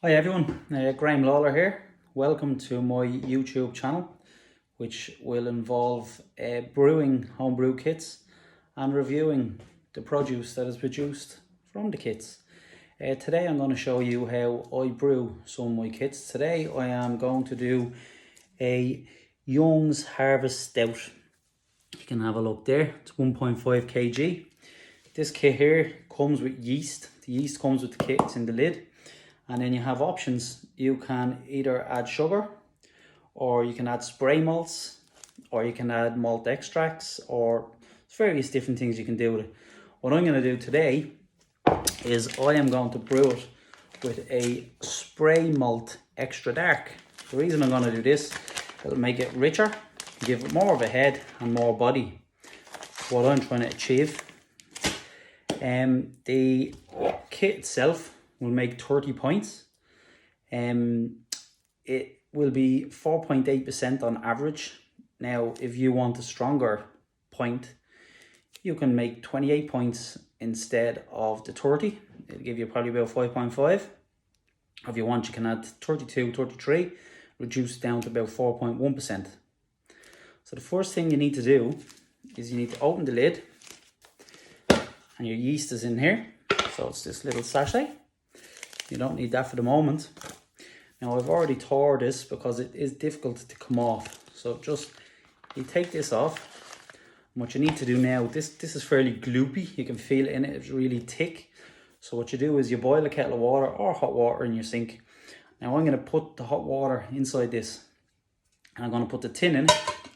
Hi everyone, Graham Lawler here. Welcome to my YouTube channel, which will involve brewing homebrew kits and reviewing the produce that is produced from the kits. Today I'm going to show you how I brew some of my kits. Today I am going to do a Young's Harvest Stout. You can have a look there, it's 1.5 kg. This kit here comes with yeast. The yeast comes with the kit, it's in the lid. And then you have options. You can either add sugar, or you can add spray malts, or you can add malt extracts, or various different things you can do with it. What I'm going to do today is I am going to brew it with a spray malt extra dark. The reason I'm going to do this, it'll make it richer, give it more of a head and more body. What I'm trying to achieve. The kit itself will make 30 points. It will be 4.8% on average. Now, if you want a stronger point, you can make 28 points instead of the 30. It'll give you probably about 5.5. If you want, you can add 32, 33, reduce down to about 4.1%. So the first thing you need to do is you need to open the lid, and your yeast is in here. So it's this little sachet. You don't need that for the moment. Now I've already tore this because it is difficult to come off. So just, you take this off. And what you need to do now, this is fairly gloopy. You can feel it in it, it's really thick. So what you do is you boil a kettle of water or hot water in your sink. Now I'm going to put the hot water inside this. And I'm going to put the tin in,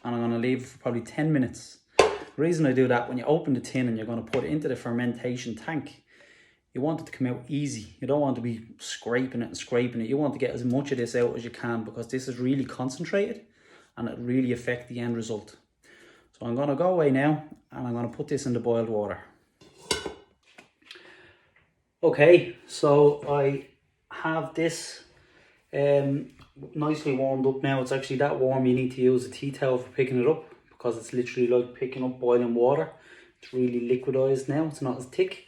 and I'm going to leave it for probably 10 minutes. The reason I do that, when you open the tin and you're going to put it into the fermentation tank, you want it to come out easy. You don't want to be scraping it and scraping it. You want to get as much of this out as you can, because this is really concentrated and it really affects the end result. So I'm going to go away now, and I'm going to put this in the boiled water. Okay, so I have this nicely warmed up now. It's actually that warm you need to use a tea towel for picking it up, because it's literally like picking up boiling water. It's really liquidized now, it's not as thick.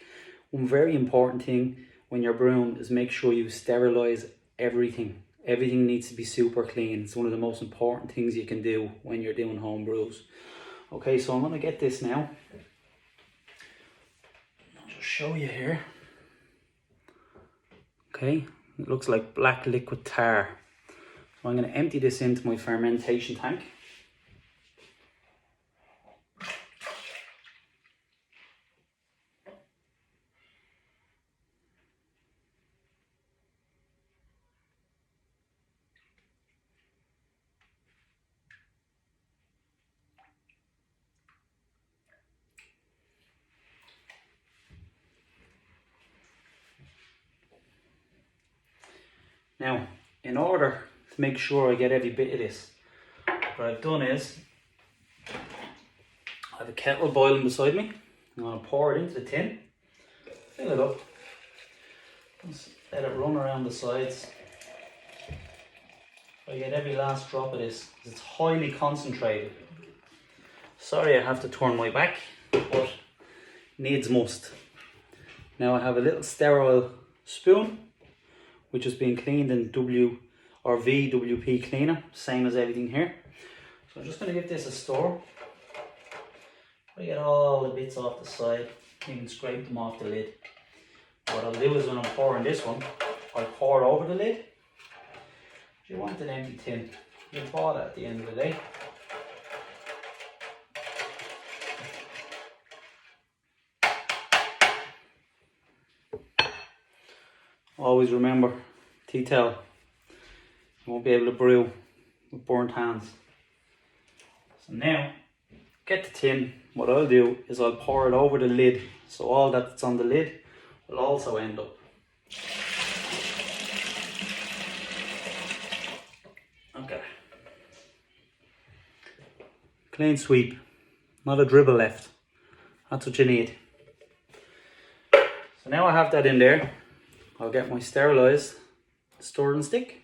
One very important thing when you're brewing is make sure you sterilize everything. Everything needs to be super clean. It's one of the most important things you can do when you're doing home brews. Okay, so I'm going to get this now. I'll just show you here. Okay, it looks like black liquid tar. So I'm going to empty this into my fermentation tank. Now, in order to make sure I get every bit of this, what I've done is, I have a kettle boiling beside me. I'm going to pour it into the tin, fill it up, just let it run around the sides. I get every last drop of this, because it's highly concentrated. Sorry I have to turn my back, but needs must. Now I have a little sterile spoon, which has been cleaned in VWP cleaner, same as everything here. So I'm just going to give this a stir. I get all the bits off the side, even scrape them off the lid. What I'll do is, when I'm pouring this one, I'll pour over the lid. If you want an empty tin, you pour that at the end of the day. Always remember, tea towel. You won't be able to brew with burnt hands. So now, get the tin. What I'll do is I'll pour it over the lid, so all that's on the lid will also end up. Okay. Clean sweep, not a dribble left. That's what you need. So now I have that in there. I'll get my sterilised stirring stick.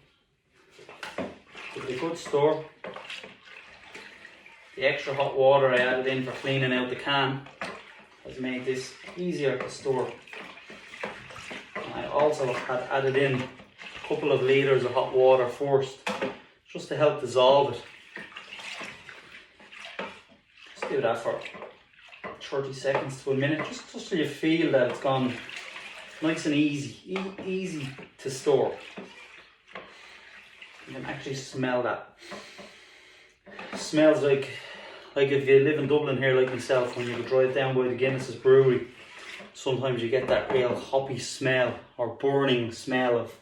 Give it a good stir. The extra hot water I added in for cleaning out the can has made this easier to stir. And I also had added in couple of litres of hot water first, just to help dissolve it. Just do that for 30 seconds to a minute, just so you feel that it's gone nice and easy to store. You can actually smell that. It smells like if you live in Dublin here like myself, when you drive down by the Guinness's brewery, sometimes you get that real hoppy smell or burning smell of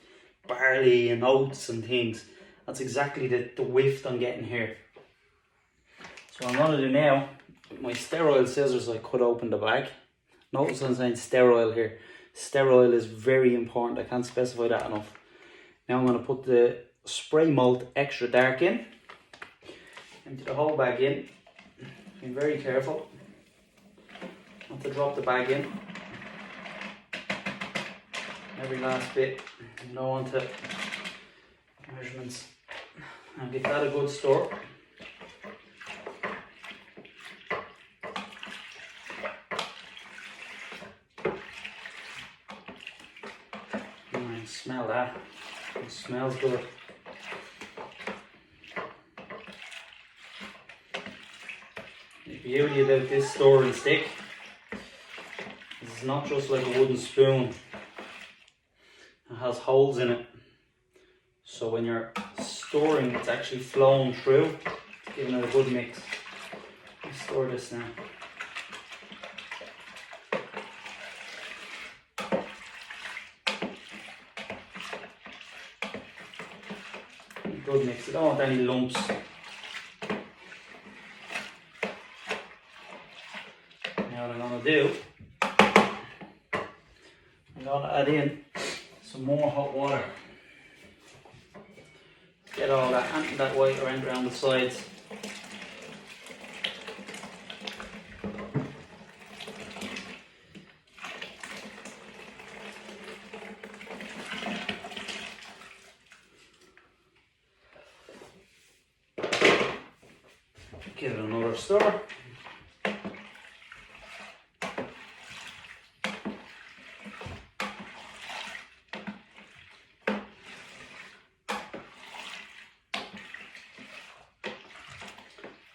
barley and oats and things. That's exactly the whiff I'm getting here. So what I'm going to do now, with my sterile scissors, I cut open the bag. Notice I'm saying sterile here. Sterile is very important. I can't specify that enough. Now I'm going to put the spray malt extra dark in. Empty the whole bag in. Be very careful not to drop the bag in. Every last bit. You don't want to measurements. And give that a good stir. Smell that. It smells good. The beauty about this stirring stick is it's not just like a wooden spoon. It has holes in it. So when you're stirring, it's actually flowing through, giving it a good mix. Let's stir this now. Good mix. I don't want any lumps. Now what I'm going to do, I'm going to add in some more hot water. Get all that white around the sides. Give it another stir.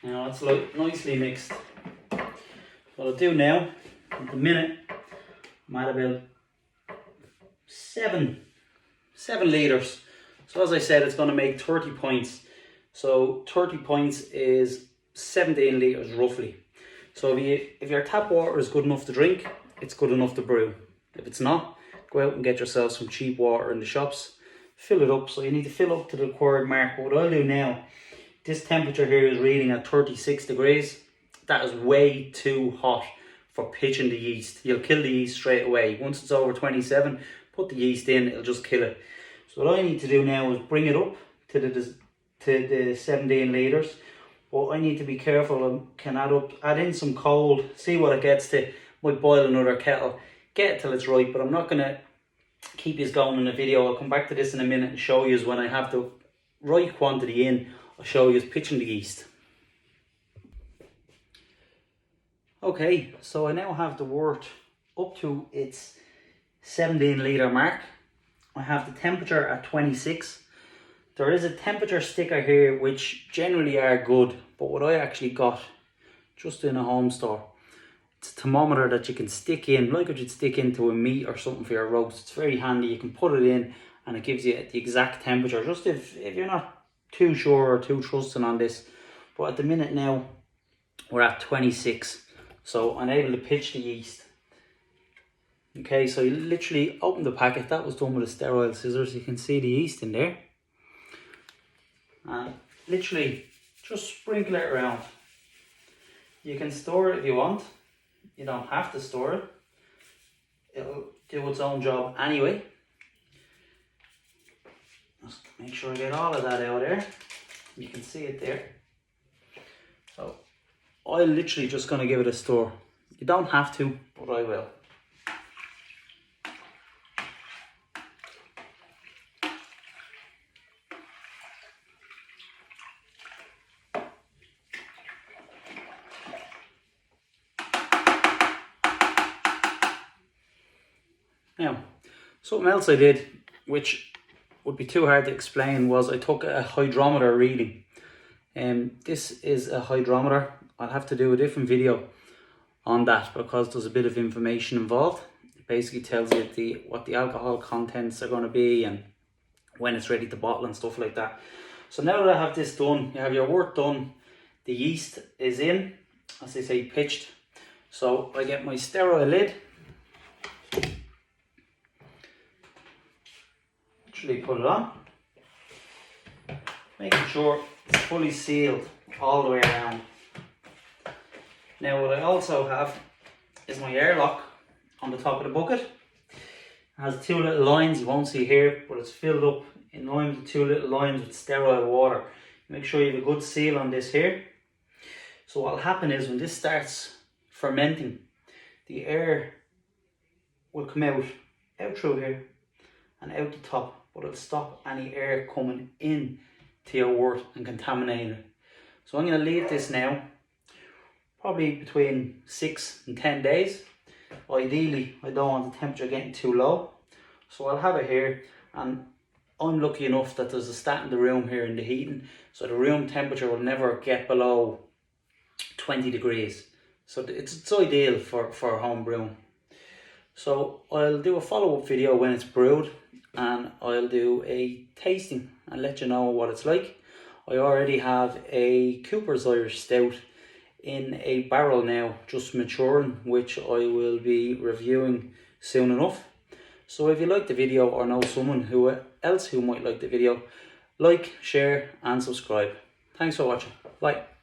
Now it's nicely mixed. What I'll do now, at the minute, I'm at about 7 litres. So as I said, it's going to make 30 pints. So 30 pints is 17 litres roughly. So if your tap water is good enough to drink, it's good enough to brew. If it's not, go out and get yourself some cheap water in the shops. Fill it up. So you need to fill up to the required mark. But what I'll do now, this temperature here is reading at 36 degrees. That is way too hot for pitching the yeast. You'll kill the yeast straight away. Once it's over 27, put the yeast in, it'll just kill it. So what I need to do now is bring it up to the 17 litres. But I need to be careful. I can add in some cold, see what it gets to. Might boil another kettle, get it till it's right. But I'm not going to keep you going in the video. I'll come back to this in a minute and show you when I have the right quantity in. I'll show you pitching the yeast. Okay, so I now have the wort up to its 17 litre mark. I have the temperature at 26. There is a temperature sticker here which generally are good, but what I actually got just in a home store, it's a thermometer that you can stick in, like what you'd stick into a meat or something for your roast. It's very handy. You can put it in and it gives you the exact temperature, just if you're not too sure or too trusting on this. But at the minute now, we're at 26, so I'm able to pitch the yeast. Okay, so you literally open the packet. That was done with a sterile scissors. You can see the yeast in there. And literally just sprinkle it around. You can store it if you want. You don't have to store it. It'll do its own job anyway. Just make sure I get all of that out there. You can see it there. So I'm literally just going to give it a stir. You don't have to, but I will. Now, something else I did, which would be too hard to explain was I took a hydrometer reading. This is a hydrometer. I'll have to do a different video on that because there's a bit of information involved. It basically tells you what the alcohol contents are going to be and when it's ready to bottle and stuff like that. So now that I have this done, you have your wort done, the yeast is in, as they say, pitched. So I get my sterile lid, literally put it on, making sure it's fully sealed all the way around. Now what I also have is my airlock on the top of the bucket. It has two little lines you won't see here, but it's filled up in line with the two little lines with sterile water. Make sure you have a good seal on this here. So what will happen is when this starts fermenting, the air will come out through here and out the top, but it'll stop any air coming in to your wort and contaminating it. So I'm going to leave this now probably between 6 and 10 days. Ideally, I don't want the temperature getting too low, so I'll have it here. And I'm lucky enough that there's a stat in the room here in the heating, so the room temperature will never get below 20 degrees. So it's ideal for home brewing. So I'll do a follow-up video when it's brewed, and I'll do a tasting and let you know what it's like. I already have a Cooper's Irish Stout in a barrel now, just maturing, which I will be reviewing soon enough. So if you like the video or know someone else who might like the video, like, share and subscribe. Thanks for watching. Bye.